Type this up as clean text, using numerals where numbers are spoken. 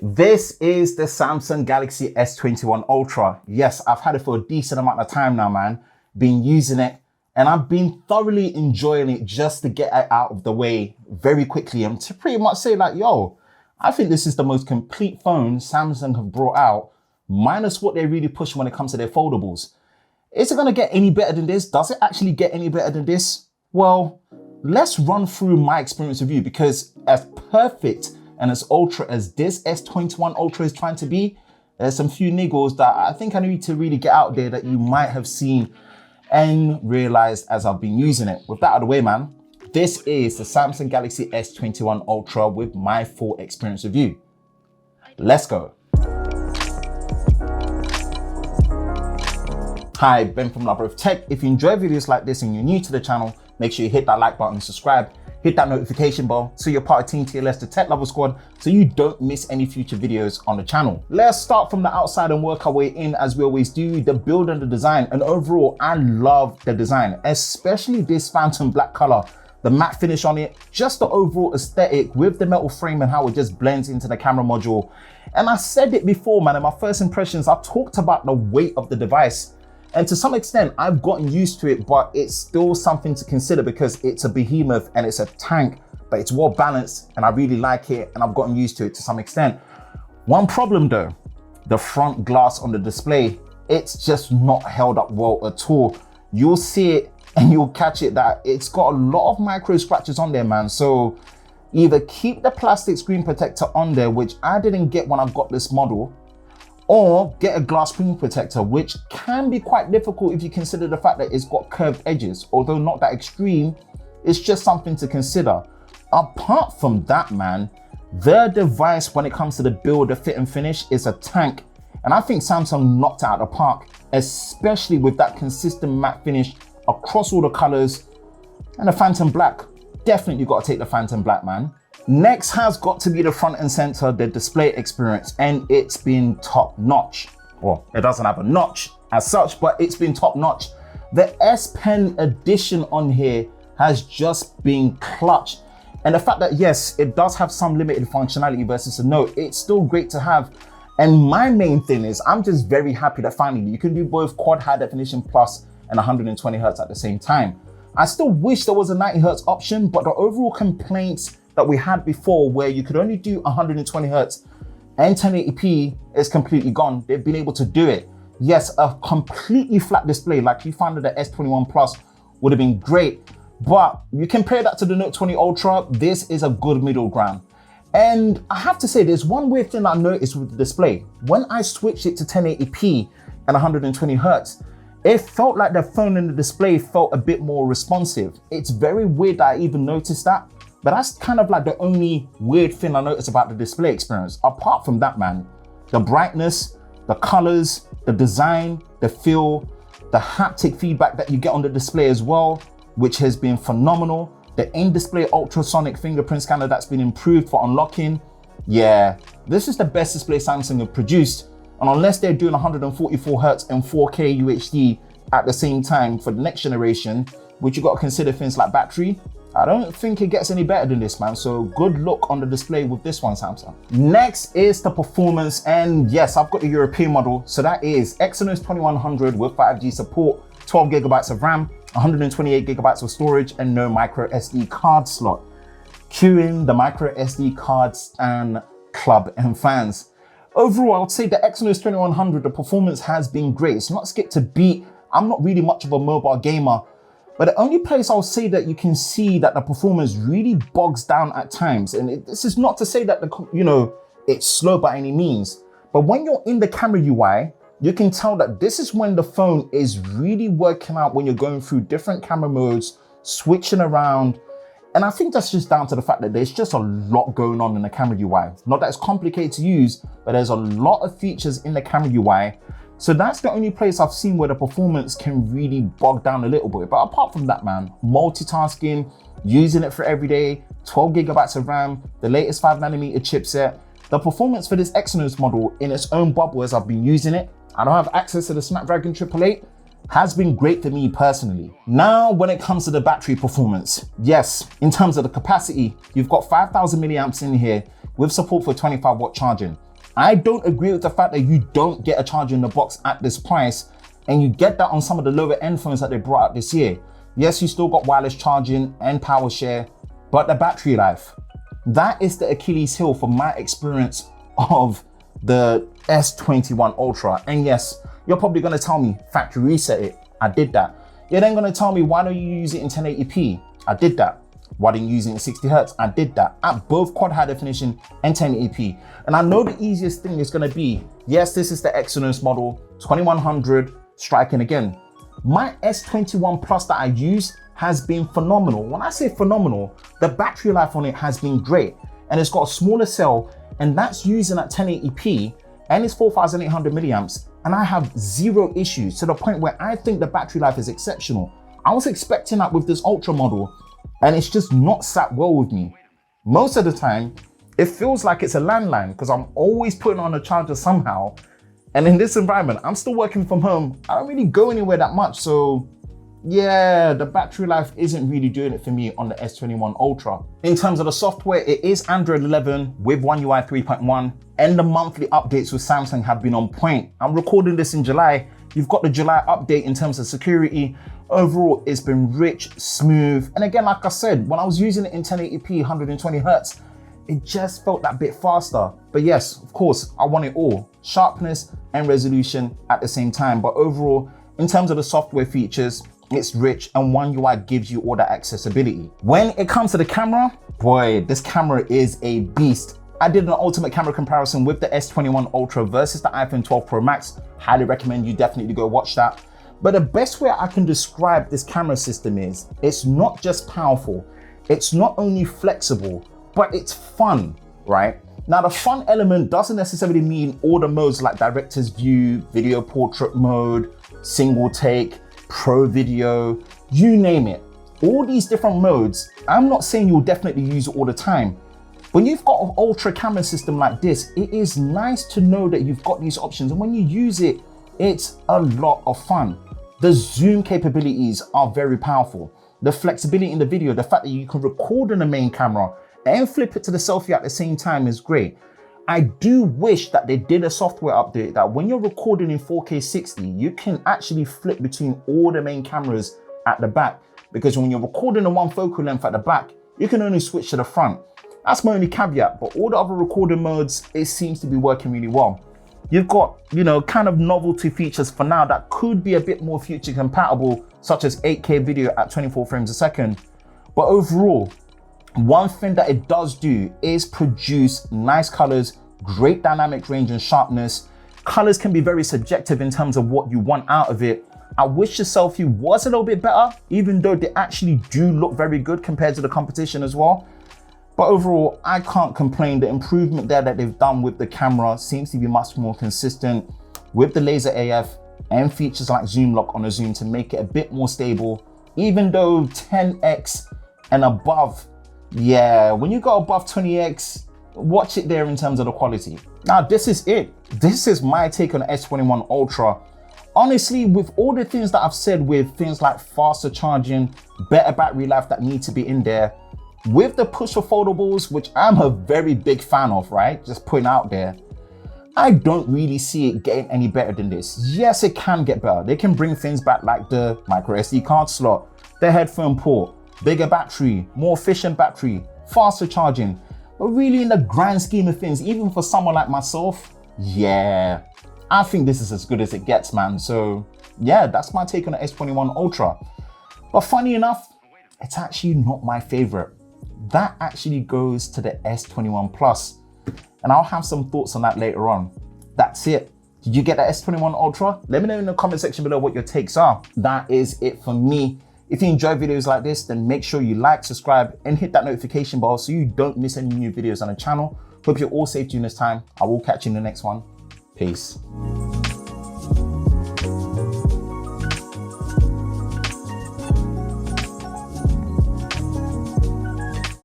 This is the Samsung Galaxy S21 Ultra. Yes, I've had it for a decent amount of time now, man. Been using it and I've been thoroughly enjoying it just to get it out of the way very quickly and to pretty much say like, yo, I think this is the most complete phone Samsung have brought out, minus what they really push when it comes to their foldables. Is it gonna get any better than this? Does it actually get any better than this? Well, let's run through my experience with you, because as perfect and as ultra as this S21 Ultra is trying to be, there's some few niggles that I think I need to really get out there that you might have seen and realized as I've been using it. With that out of the way, man, this is the Samsung Galaxy S21 Ultra with my full experience review. Let's go. Hi, Ben from Lover of Tech. If you enjoy videos like this and you're new to the channel, make sure you hit that like button, subscribe, hit that notification bell so you're part of Team TLS, the Tech Lover Squad, so you don't miss any future videos on the channel. Let's start from the outside and work our way in as we always do, the build and the design. And overall, I love the design, especially this phantom black color, the matte finish on it, just the overall aesthetic with the metal frame and how it just blends into the camera module. And I said it before, man, in my first impressions, I talked about the weight of the device. And to some extent, I've gotten used to it, but it's still something to consider because it's a behemoth and it's a tank, but it's well balanced and I really like it and I've gotten used to it to some extent. One problem though, the front glass on the display, it's just not held up well at all. You'll see it and you'll catch it that it's got a lot of micro scratches on there, man. So either keep the plastic screen protector on there, which I didn't get when I got this model, or get a glass screen protector, which can be quite difficult if you consider the fact that it's got curved edges. Although not that extreme, it's just something to consider. Apart from that, man, the device when it comes to the build, the fit and finish is a tank. And I think Samsung knocked it out of the park, especially with that consistent matte finish across all the colors and the phantom black. Definitely got to take the phantom black, man. Next has got to be the front and center, the display experience, and it's been top notch. Well, it doesn't have a notch as such, but it's been top notch. The S Pen edition on here has just been clutch. And the fact that, yes, it does have some limited functionality versus a Note, it's still great to have. And my main thing is, I'm just very happy that finally you can do both quad high definition plus and 120 Hertz at the same time. I still wish there was a 90 Hertz option, but the overall complaints that we had before where you could only do 120 Hertz and 1080p is completely gone. They've been able to do it. Yes, a completely flat display like you found with the S21 Plus would have been great, but you compare that to the Note 20 Ultra, this is a good middle ground. And I have to say, there's one weird thing I noticed with the display. When I switched it to 1080p and 120 Hertz, it felt like the phone and the display felt a bit more responsive. It's very weird that I even noticed that. But that's kind of like the only weird thing I noticed about the display experience. Apart from that, man, the brightness, the colors, the design, the feel, the haptic feedback that you get on the display as well, which has been phenomenal. The in-display ultrasonic fingerprint scanner that's been improved for unlocking. Yeah, this is the best display Samsung have produced. And unless they're doing 144 Hertz and 4K UHD at the same time for the next generation, which you got to consider things like battery, I don't think it gets any better than this, man. So good luck on the display with this one, Samsung. Next is the performance. And yes, I've got the European model. So that is Exynos 2100 with 5G support, 12 gigabytes of RAM, 128 gigabytes of storage, and no micro SD card slot. Queuing the micro SD cards and club and fans. Overall, I would say the Exynos 2100, the performance has been great. It's not skipped a beat. I'm not really much of a mobile gamer, but the only place I'll say that you can see that the performance really bogs down at times, and this is not to say that it's slow by any means, but when you're in the camera UI, you can tell that this is when the phone is really working out when you're going through different camera modes, switching around. And I think that's just down to the fact that there's just a lot going on in the camera UI. Not that it's complicated to use, but there's a lot of features in the camera UI. So that's the only place I've seen where the performance can really bog down a little bit. But apart from that, man, multitasking, using it for every day, 12 gigabytes of RAM, the latest 5nm chipset, the performance for this Exynos model in its own bubble as I've been using it, I don't have access to the Snapdragon 888, has been great for me personally. Now, when it comes to the battery performance, yes, in terms of the capacity, you've got 5,000 milliamps in here with support for 25 watt charging. I don't agree with the fact that you don't get a charger in the box at this price, and you get that on some of the lower end phones that they brought out this year. Yes, you still got wireless charging and power share, but the battery life, that is the Achilles heel for my experience of the S21 Ultra. And yes, you're probably gonna tell me factory reset it. I did that. You're then gonna tell me, why don't you use it in 1080p? I did that. Why didn't you use it in 60 Hertz? I did that at both quad high definition and 1080p. And I know the easiest thing is gonna be, yes, this is the Exynos model, 2100, striking again. My S21 Plus that I use has been phenomenal. When I say phenomenal, the battery life on it has been great. And it's got a smaller cell, and that's using at 1080p, and it's 4,800 milliamps. And I have zero issues, to the point where I think the battery life is exceptional. I was expecting that with this Ultra model, and it's just not sat well with me. Most of the time, it feels like it's a landline because I'm always putting on a charger somehow. And in this environment, I'm still working from home. I don't really go anywhere that much. So yeah, the battery life isn't really doing it for me on the S21 Ultra. In terms of the software, it is Android 11 with One UI 3.1, and the monthly updates with Samsung have been on point. I'm recording this in July. You've got the July update in terms of security. Overall, it's been rich, smooth. And again, like I said, when I was using it in 1080p, 120 Hertz, it just felt that bit faster. But yes, of course, I want it all. Sharpness and resolution at the same time. But overall, in terms of the software features, it's rich, and One UI gives you all that accessibility. When it comes to the camera, boy, this camera is a beast. I did an ultimate camera comparison with the S21 Ultra versus the iPhone 12 Pro Max. Highly recommend you definitely go watch that. But the best way I can describe this camera system is, it's not just powerful, it's not only flexible, but it's fun, right? Now, the fun element doesn't necessarily mean all the modes like director's view, video portrait mode, single take, pro video, you name it. All these different modes, I'm not saying you'll definitely use it all the time. When you've got an ultra camera system like this, it is nice to know that you've got these options. And when you use it, it's a lot of fun. The zoom capabilities are very powerful. The flexibility in the video, the fact that you can record on the main camera and flip it to the selfie at the same time is great. I do wish that they did a software update that when you're recording in 4K 60, you can actually flip between all the main cameras at the back. Because when you're recording in one focal length at the back, you can only switch to the front. That's my only caveat, but all the other recording modes, it seems to be working really well. You've got, kind of novelty features for now that could be a bit more future compatible, such as 8K video at 24 frames a second. But overall, one thing that it does do is produce nice colors, great dynamic range and sharpness. Colors can be very subjective in terms of what you want out of it. I wish the selfie was a little bit better, even though they actually do look very good compared to the competition as well. But overall, I can't complain. The improvement there that they've done with the camera seems to be much more consistent with the laser AF and features like zoom lock on a zoom to make it a bit more stable, even though 10x and above, yeah, when you go above 20x, watch it there in terms of the quality. Now, this is it. This is my take on the S21 Ultra. Honestly, with all the things that I've said, with things like faster charging, better battery life that need to be in there, with the push for foldables, which I'm a very big fan of, right? Just putting out there, I don't really see it getting any better than this. Yes, it can get better. They can bring things back like the micro SD card slot, the headphone port, bigger battery, more efficient battery, faster charging. But really, in the grand scheme of things, even for someone like myself, yeah, I think this is as good as it gets, man. So yeah, that's my take on the S21 Ultra. But funny enough, it's actually not my favorite. That actually goes to the S21 Plus. And I'll have some thoughts on that later on. That's it. Did you get the S21 Ultra? Let me know in the comment section below what your takes are. That is it for me. If you enjoy videos like this, then make sure you like, subscribe, and hit that notification bell so you don't miss any new videos on the channel. Hope you're all safe during this time. I will catch you in the next one. Peace.